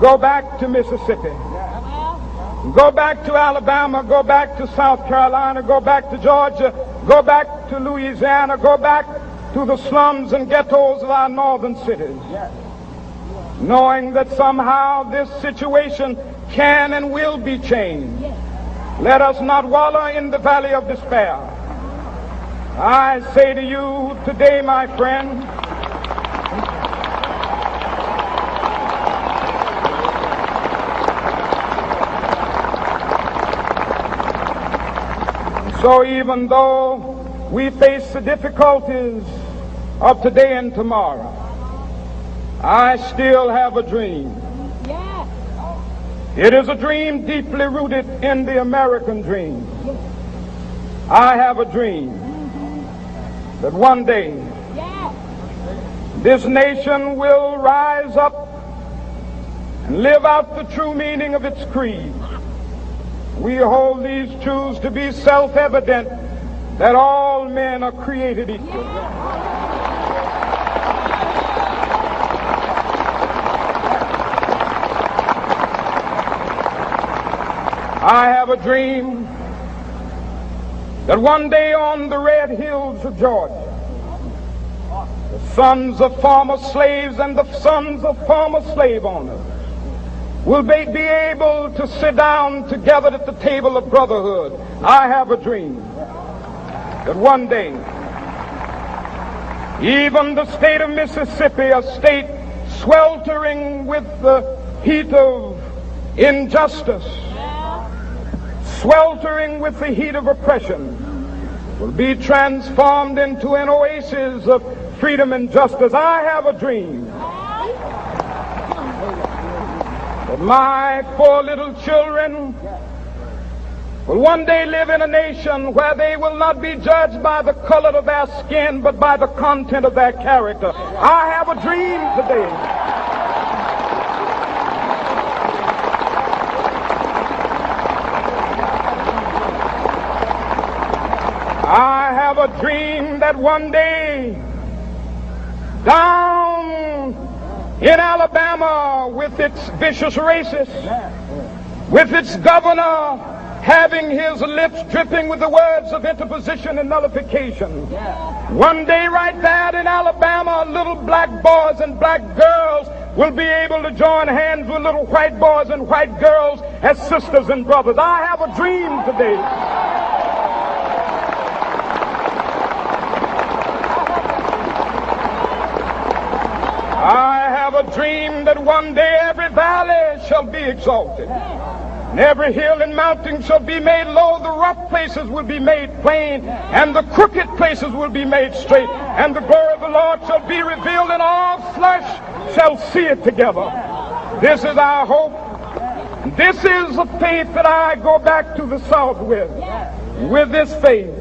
Go back to Mississippi. Go back to Alabama. Go back to South Carolina. Go back to Georgia. Go back to Louisiana. Go back to the slums and ghettos of our northern cities. Knowing that somehow this situation can and will be changed. Let us not wallow in the valley of despair. I say to you today, my friend, so even though we face the difficulties of today and tomorrow, I still have a dream. It is a dream deeply rooted in the American dream. I have a dream that one day this nation will rise up and live out the true meaning of its creed. We hold these truths to be self-evident, that all men are created equal. I have a dream that one day on the red hills of Georgia, the sons of former slaves and the sons of former slave owners will be able to sit down together at the table of brotherhood. I have a dream that one day, even the state of Mississippi, a state sweltering with the heat of injustice, sweltering with the heat of oppression, will be transformed into an oasis of freedom and justice. I have a dream that my 4 little children will one day live in a nation where they will not be judged by the color of their skin, but by the content of their character. I have a dream today. I have a dream that one day down in Alabama, with its vicious racists, with its governor having his lips dripping with the words of interposition and nullification, one day right there in Alabama, little black boys and black girls will be able to join hands with little white boys and white girls as sisters and brothers. I have a dream today. I have a dream that one day every valley shall be exalted, and every hill and mountain shall be made low. The rough places will be made plain, and the crooked places will be made straight, and the glory of the Lord shall be revealed, and all flesh shall see it together. This is our hope. This is the faith that I go back to the South with. With this faith,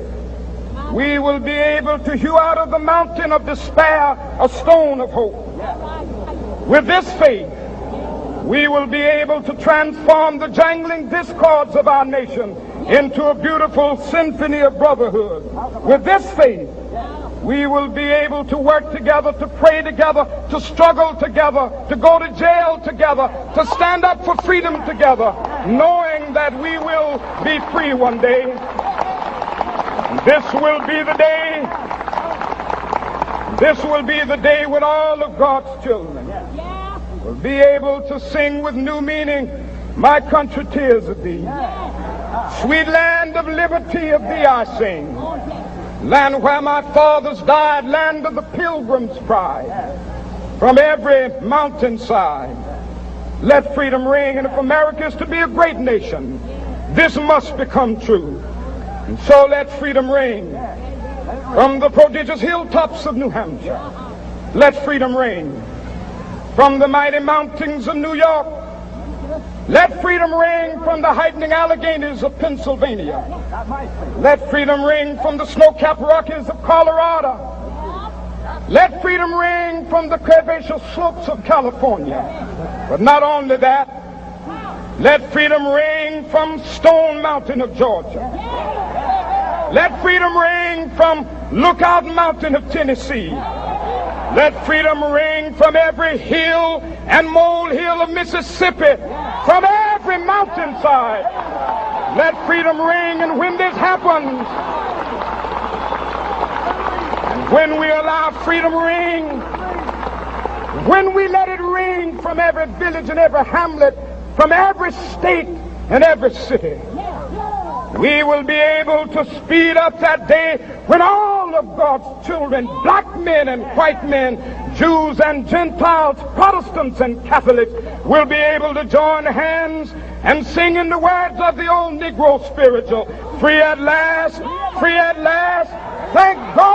we will be able to hew out of the mountain of despair a stone of hope. With this faith, we will be able to transform the jangling discords of our nation into a beautiful symphony of brotherhood. With this faith, we will be able to work together, to pray together, to struggle together, to go to jail together, to stand up for freedom together, knowing that we will be free one day. This will be the day. This will be the day when all of God's children will be able to sing with new meaning, my country, tears of thee. Sweet land of liberty, of thee I sing. Land where my fathers died, land of the pilgrim's pride. From every mountainside, let freedom ring. And if America is to be a great nation, this must become true. And so let freedom ring from the prodigious hilltops of New Hampshire. Let freedom ring from the mighty mountains of New York. Let freedom ring from the heightening Alleghanies of Pennsylvania. Let freedom ring from the snow-capped Rockies of Colorado. Let freedom ring from the curvaceous slopes of California. But not only that, let freedom ring from Stone Mountain of Georgia. Let freedom ring from Lookout Mountain of Tennessee. Let freedom ring from every hill and molehill of Mississippi, from every mountainside. Let freedom ring, and when this happens, and when we allow freedom ring, when we let it ring from every village and every hamlet, from every state and every city, we will be able to speed up that day when all of God's children, black men and white men, Jews and Gentiles, Protestants and Catholics, will be able to join hands and sing in the words of the old Negro spiritual, free at last, thank God.